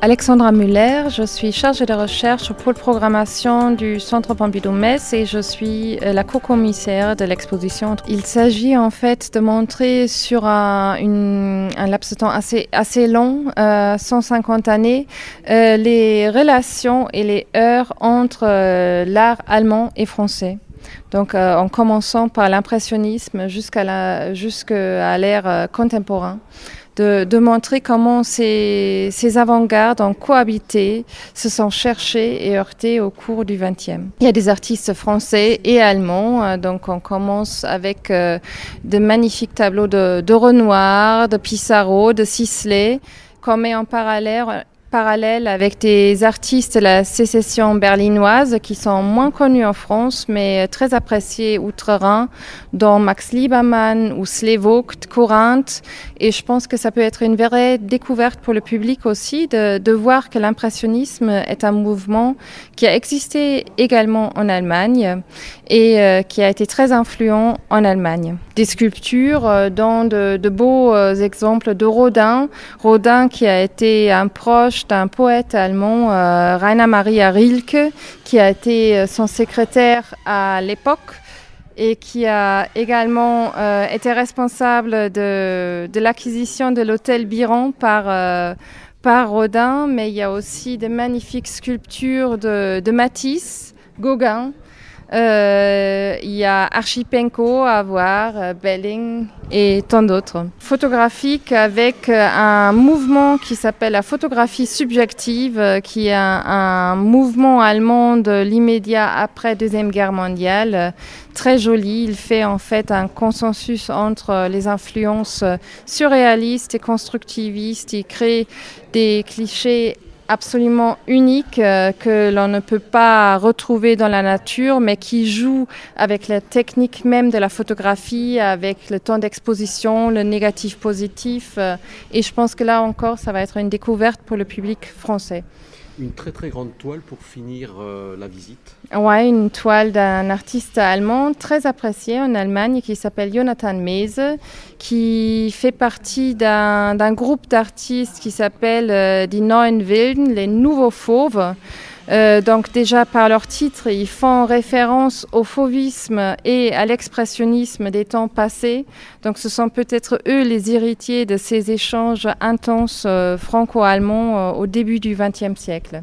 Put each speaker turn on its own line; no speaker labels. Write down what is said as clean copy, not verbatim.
Alexandra Muller, je suis chargée de recherche au pôle programmation du Centre Pompidou-Metz et je suis la co-commissaire de l'exposition. Il s'agit en fait de montrer sur un laps de temps assez long, 150 années, les relations et les heurts entre l'art allemand et français. Donc en commençant par l'impressionnisme jusqu'à l'ère contemporaine. De montrer comment ces avant-gardes ont cohabité, se sont cherchés et heurtés au cours du XXe. Il y a des artistes français et allemands, donc on commence avec de magnifiques tableaux de Renoir, de Pissarro, de Sisley, qu'on met en parallèle avec des artistes de la sécession berlinoise qui sont moins connus en France, mais très appréciés outre-Rhin, dont Max Liebermann ou Slevogt, Corinth. Et je pense que ça peut être une vraie découverte pour le public aussi de voir que l'impressionnisme est un mouvement qui a existé également en Allemagne et qui a été très influent en Allemagne. Des sculptures dont de beaux exemples de Rodin. Rodin qui a été un proche d'un poète allemand, Rainer Maria Rilke, qui a été son secrétaire à l'époque et qui a également été responsable de l'acquisition de l'hôtel Biron par Rodin. Mais il y a aussi de magnifiques sculptures de Matisse, Gauguin. Il y a Archipenko à voir, Belling et tant d'autres. Photographique avec un mouvement qui s'appelle la photographie subjective, qui est un mouvement allemand de l'immédiat après Deuxième Guerre mondiale. Très joli, il fait en fait un consensus entre les influences surréalistes et constructivistes. Il crée des clichés absolument unique que l'on ne peut pas retrouver dans la nature, mais qui joue avec la technique même de la photographie, avec le temps d'exposition, le négatif positif. Et je pense que là encore, ça va être une découverte pour le public français.
Une très très grande toile pour finir la visite.
Ouais, une toile d'un artiste allemand très apprécié en Allemagne qui s'appelle Jonathan Mese, qui fait partie d'un groupe d'artistes qui s'appelle Die Neuen Wilden, les Nouveaux Fauves. Donc déjà par leur titre, ils font référence au fauvisme et à l'expressionnisme des temps passés. Donc ce sont peut-être eux les héritiers de ces échanges intenses franco-allemands au début du XXe siècle.